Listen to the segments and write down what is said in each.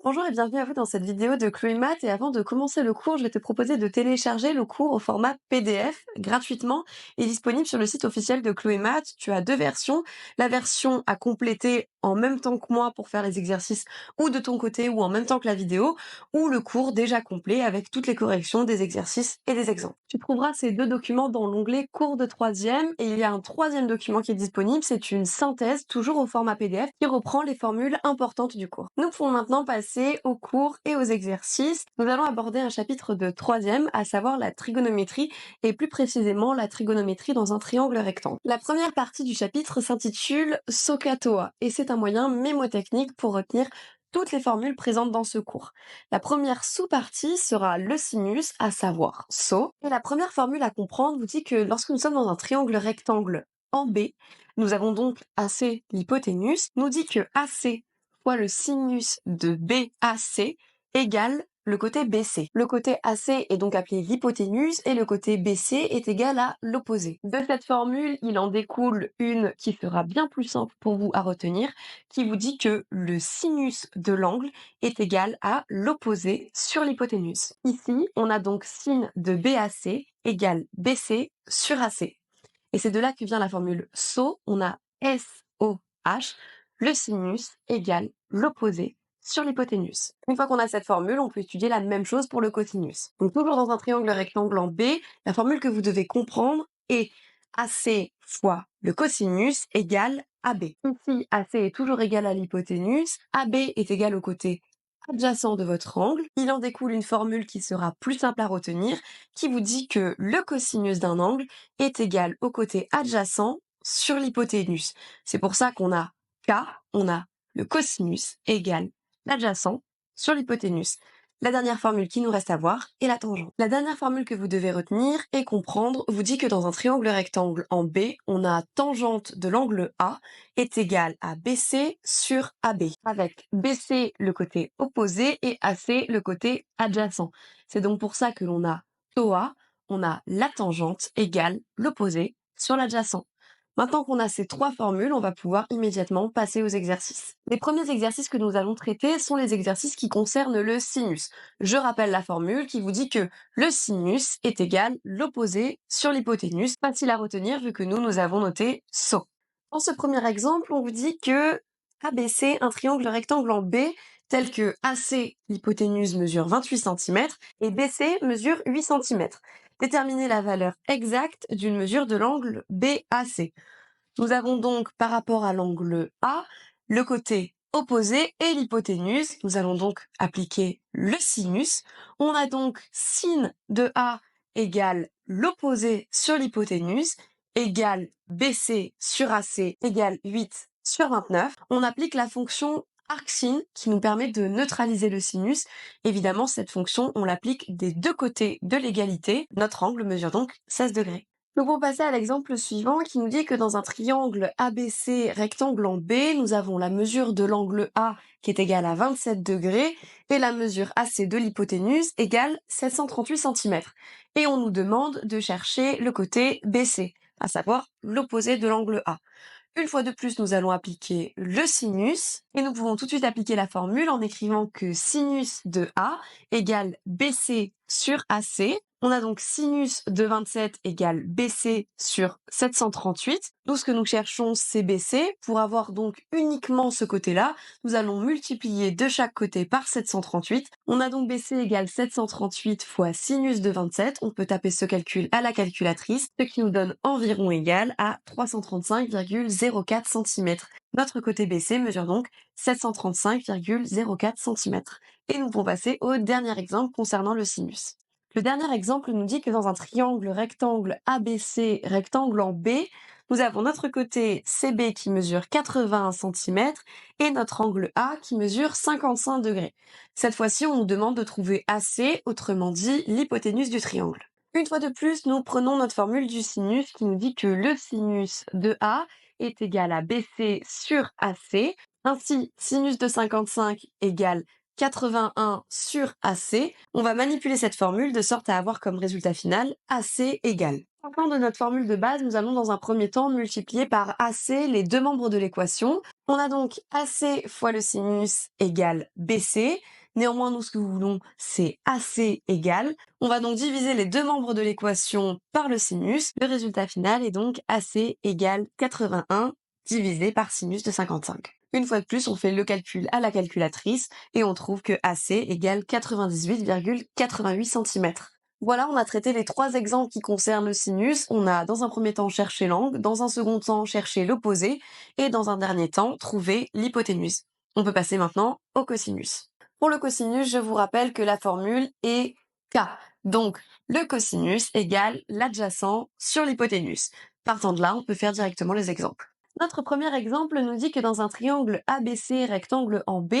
Bonjour et bienvenue à vous dans cette vidéo de Chloé Math. Et avant de commencer le cours, je vais te proposer de télécharger le cours au format PDF gratuitement et disponible sur le site officiel de Chloé Math. Tu as deux versions. La version à compléter en même temps que moi pour faire les exercices ou de ton côté ou en même temps que la vidéo, ou le cours déjà complet avec toutes les corrections des exercices et des exemples. Tu trouveras ces deux documents dans l'onglet cours de troisième et il y a un troisième document qui est disponible. C'est une synthèse, toujours au format PDF, qui reprend les formules importantes du cours. Nous pouvons maintenant passer aux cours et aux exercices. Nous allons aborder un chapitre de troisième, à savoir la trigonométrie et plus précisément la trigonométrie dans un triangle rectangle. La première partie du chapitre s'intitule SOHCAHTOA et c'est un moyen mémotechnique pour retenir toutes les formules présentes dans ce cours. La première sous-partie sera le sinus, à savoir SO. Et la première formule à comprendre vous dit que lorsque nous sommes dans un triangle rectangle en B, nous avons donc AC l'hypoténuse, nous dit que AC fois le sinus de BAC égale le côté BC. Le côté AC est donc appelé l'hypoténuse et le côté BC est égal à l'opposé. De cette formule, il en découle une qui sera bien plus simple pour vous à retenir, qui vous dit que le sinus de l'angle est égal à l'opposé sur l'hypoténuse. Ici, on a donc sin de BAC égale BC sur AC. Et c'est de là que vient la formule SO, on a SOH, le sinus égale l'opposé sur l'hypoténuse. Une fois qu'on a cette formule, on peut étudier la même chose pour le cosinus. Donc toujours dans un triangle rectangle en B, la formule que vous devez comprendre est AC fois le cosinus égale AB. Ici, AC est toujours égal à l'hypoténuse, AB est égal au côté adjacent de votre angle. Il en découle une formule qui sera plus simple à retenir, qui vous dit que le cosinus d'un angle est égal au côté adjacent sur l'hypoténuse. C'est pour ça qu'on a K, on a le cosinus égale l'adjacent sur l'hypoténuse. La dernière formule qui nous reste à voir est la tangente. La dernière formule que vous devez retenir et comprendre vous dit que dans un triangle rectangle en B, on a tangente de l'angle A est égale à BC sur AB, avec BC le côté opposé et AC le côté adjacent. C'est donc pour ça que l'on a TOA, on a la tangente égale l'opposé sur l'adjacent. Maintenant qu'on a ces trois formules, on va pouvoir immédiatement passer aux exercices. Les premiers exercices que nous allons traiter sont les exercices qui concernent le sinus. Je rappelle la formule qui vous dit que le sinus est égal l'opposé sur l'hypoténuse. Facile à retenir vu que nous avons noté SO. Dans ce premier exemple, on vous dit que ABC, un triangle rectangle en B, tel que AC, l'hypoténuse mesure 28 cm et BC mesure 8 cm. Déterminer la valeur exacte d'une mesure de l'angle BAC. Nous avons donc par rapport à l'angle A, le côté opposé et l'hypoténuse. Nous allons donc appliquer le sinus. On a donc sin de A égale l'opposé sur l'hypoténuse égale BC sur AC égale 8 sur 29. On applique la fonction arcsin qui nous permet de neutraliser le sinus. Évidemment, cette fonction, on l'applique des deux côtés de l'égalité. Notre angle mesure donc 16 degrés. Nous pouvons passer à l'exemple suivant qui nous dit que dans un triangle ABC rectangle en B, nous avons la mesure de l'angle A qui est égale à 27 degrés et la mesure AC de l'hypoténuse égale 738 cm. Et on nous demande de chercher le côté BC, à savoir l'opposé de l'angle A. Une fois de plus, nous allons appliquer le sinus et nous pouvons tout de suite appliquer la formule en écrivant que sinus de A égale BC sur AC. On a donc sinus de 27 égale BC sur 738. Nous, ce que nous cherchons, c'est BC. Pour avoir donc uniquement ce côté-là, nous allons multiplier de chaque côté par 738. On a donc BC égale 738 fois sinus de 27. On peut taper ce calcul à la calculatrice, ce qui nous donne environ égal à 335,04 cm. Notre côté BC mesure donc 735,04 cm. Et nous pouvons passer au dernier exemple concernant le sinus. Le dernier exemple nous dit que dans un triangle rectangle ABC rectangle en B, nous avons notre côté CB qui mesure 81 cm et notre angle A qui mesure 55 degrés. Cette fois-ci, on nous demande de trouver AC, autrement dit l'hypoténuse du triangle. Une fois de plus, nous prenons notre formule du sinus qui nous dit que le sinus de A est égal à BC sur AC. Ainsi, sinus de 55 égale 81 sur AC. On va manipuler cette formule de sorte à avoir comme résultat final AC égale Partant de notre formule de base, nous allons dans un premier temps multiplier par AC les deux membres de l'équation. On a donc AC fois le sinus égale BC. Néanmoins, nous, ce que nous voulons, c'est AC égale. On va donc diviser les deux membres de l'équation par le sinus. Le résultat final est donc AC égale 81 divisé par sinus de 55. Une fois de plus, on fait le calcul à la calculatrice et on trouve que AC égale 98,88 cm. Voilà, on a traité les trois exemples qui concernent le sinus. On a dans un premier temps cherché l'angle, dans un second temps cherché l'opposé, et dans un dernier temps trouvé l'hypoténuse. On peut passer maintenant au cosinus. Pour le cosinus, je vous rappelle que la formule est K. Donc, le cosinus égale l'adjacent sur l'hypoténuse. Partant de là, on peut faire directement les exemples. Notre premier exemple nous dit que dans un triangle ABC rectangle en B,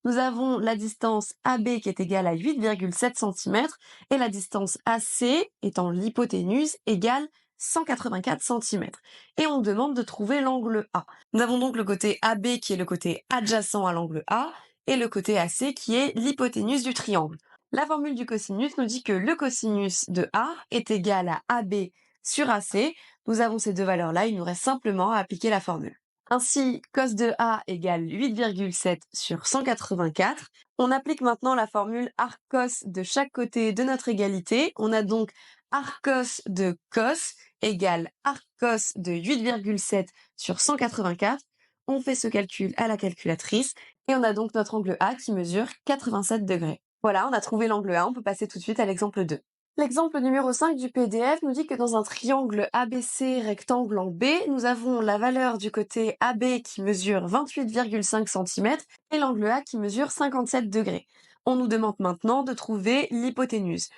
nous avons la distance AB qui est égale à 8,7 cm et la distance AC, étant l'hypoténuse, égale 184 cm. Et on demande de trouver l'angle A. Nous avons donc le côté AB qui est le côté adjacent à l'angle A et le côté AC qui est l'hypoténuse du triangle. La formule du cosinus nous dit que le cosinus de A est égal à AB sur AC. Nous avons ces deux valeurs-là, il nous reste simplement à appliquer la formule. Ainsi, cos de A égale 8,7 sur 184. On applique maintenant la formule arccos de chaque côté de notre égalité. On a donc arccos de cos égale arccos de 8,7 sur 184. On fait ce calcul à la calculatrice et on a donc notre angle A qui mesure 87 degrés. Voilà, on a trouvé l'angle A, on peut passer tout de suite à l'exemple 2. L'exemple numéro 5 du PDF nous dit que dans un triangle ABC rectangle en B, nous avons la valeur du côté AB qui mesure 28,5 cm et l'angle A qui mesure 57 degrés. On nous demande maintenant de trouver l'hypoténuse.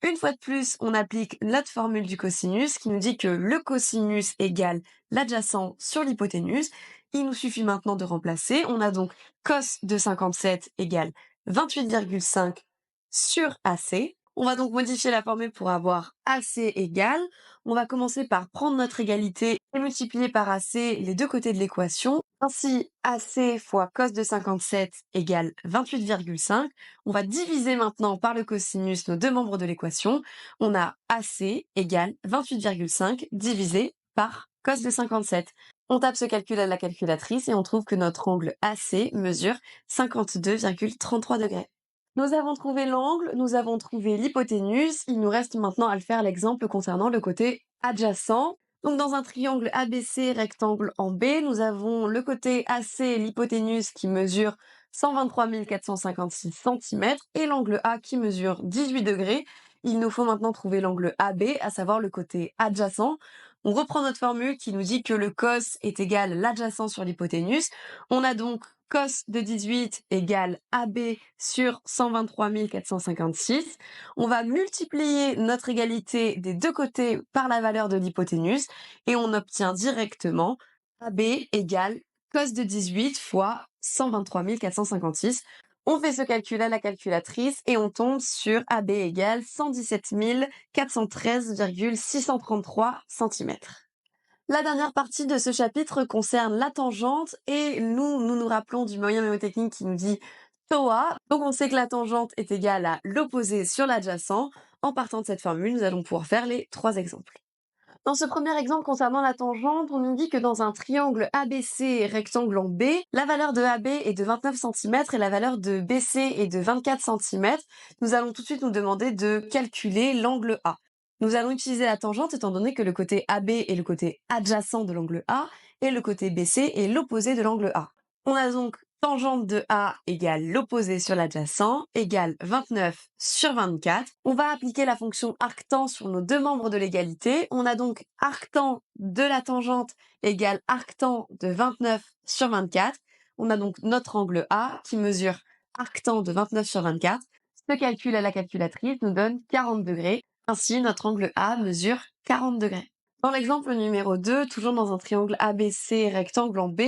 Une fois de plus, on applique notre formule du cosinus qui nous dit que le cosinus égale l'adjacent sur l'hypoténuse. Il nous suffit maintenant de remplacer. On a donc cos de 57 égale 28,5 sur AC. On va donc modifier la formule pour avoir AC égale. On va commencer par prendre notre égalité et multiplier par AC les deux côtés de l'équation. Ainsi, AC fois cos de 57 égale 28,5. On va diviser maintenant par le cosinus nos deux membres de l'équation. On a AC égale 28,5 divisé par cos de 57. On tape ce calcul à la calculatrice et on trouve que notre angle AC mesure 52,33 degrés. Nous avons trouvé l'angle, nous avons trouvé l'hypoténuse. Il nous reste maintenant à le faire l'exemple concernant le côté adjacent. Donc dans un triangle ABC rectangle en B, nous avons le côté AC, l'hypoténuse qui mesure 123 456 cm et l'angle A qui mesure 18 degrés. Il nous faut maintenant trouver l'angle AB, à savoir le côté adjacent. On reprend notre formule qui nous dit que le cos est égal à l'adjacent sur l'hypoténuse. On a donc cos de 18 égale AB sur 123 456. On va multiplier notre égalité des deux côtés par la valeur de l'hypoténuse et on obtient directement AB égale cos de 18 fois 123 456. On fait ce calcul à la calculatrice et on tombe sur AB égale 117 413,633 cm. La dernière partie de ce chapitre concerne la tangente et nous rappelons du moyen mnémotechnique qui nous dit TOA. Donc on sait que la tangente est égale à l'opposé sur l'adjacent. En partant de cette formule, nous allons pouvoir faire les trois exemples. Dans ce premier exemple concernant la tangente, on nous dit que dans un triangle ABC rectangle en B, la valeur de AB est de 29 cm et la valeur de BC est de 24 cm. Nous allons tout de suite nous demander de calculer l'angle A. Nous allons utiliser la tangente étant donné que le côté AB est le côté adjacent de l'angle A et le côté BC est l'opposé de l'angle A. On a donc tangente de A égale l'opposé sur l'adjacent égale 29 sur 24. On va appliquer la fonction arctan sur nos deux membres de l'égalité. On a donc arctan de la tangente égale arctan de 29 sur 24. On a donc notre angle A qui mesure arctan de 29 sur 24. Ce calcul à la calculatrice nous donne 40 degrés. Ainsi, notre angle A mesure 40 degrés. Dans l'exemple numéro 2, toujours dans un triangle ABC rectangle en B,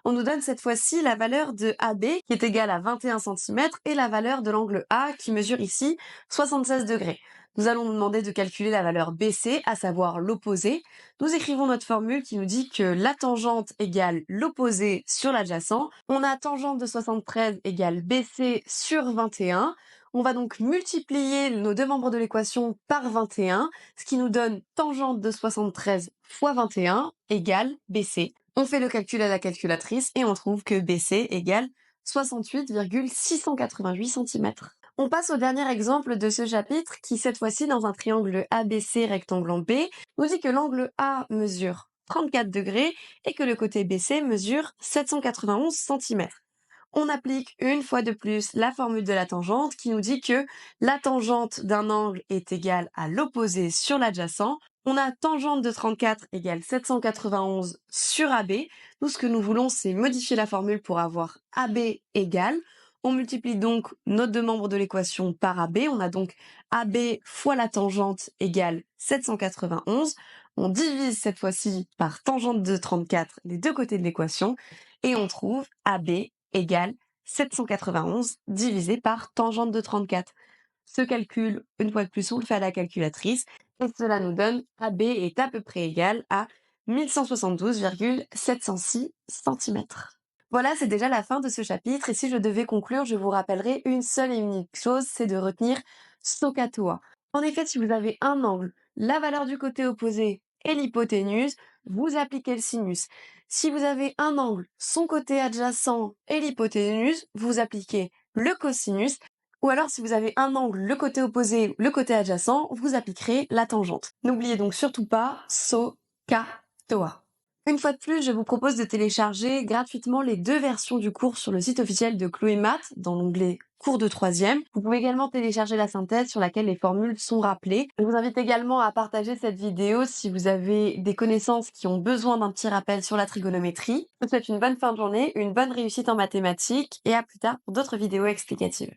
on nous donne cette fois-ci la valeur de AB qui est égale à 21 cm et la valeur de l'angle A qui mesure ici 76 degrés. Nous allons nous demander de calculer la valeur BC, à savoir l'opposé. Nous écrivons notre formule qui nous dit que la tangente égale l'opposé sur l'adjacent. On a tangente de 73 égale BC sur 21. On va donc multiplier nos deux membres de l'équation par 21, ce qui nous donne tangente de 73 fois 21 égale BC. On fait le calcul à la calculatrice et on trouve que BC égale 68,688 cm. On passe au dernier exemple de ce chapitre qui, cette fois-ci, dans un triangle ABC rectangle B, nous dit que l'angle A mesure 34 degrés et que le côté BC mesure 791 cm. On applique une fois de plus la formule de la tangente qui nous dit que la tangente d'un angle est égale à l'opposé sur l'adjacent. On a tangente de 34 égale 791 sur AB. Nous, ce que nous voulons, c'est modifier la formule pour avoir AB égale. On multiplie donc nos deux membres de l'équation par AB. On a donc AB fois la tangente égale 791. On divise cette fois-ci par tangente de 34 les deux côtés de l'équation et on trouve AB égale 791 divisé par tangente de 34. Ce calcul, une fois de plus, on le fait à la calculatrice et cela nous donne AB est à peu près égal à 1172,706 cm. Voilà, c'est déjà la fin de ce chapitre et si je devais conclure, je vous rappellerai une seule et unique chose, c'est de retenir SOHCAHTOA. En effet, si vous avez un angle, la valeur du côté opposé et l'hypoténuse, vous appliquez le sinus. Si vous avez un angle, son côté adjacent et l'hypoténuse, vous appliquez le cosinus. Ou alors, si vous avez un angle, le côté opposé, le côté adjacent, vous appliquerez la tangente. N'oubliez donc surtout pas SOHCAHTOA. Une fois de plus, je vous propose de télécharger gratuitement les deux versions du cours sur le site officiel de Chloé Math dans l'onglet cours de 3e. Vous pouvez également télécharger la synthèse sur laquelle les formules sont rappelées. Je vous invite également à partager cette vidéo si vous avez des connaissances qui ont besoin d'un petit rappel sur la trigonométrie. Je vous souhaite une bonne fin de journée, une bonne réussite en mathématiques et à plus tard pour d'autres vidéos explicatives.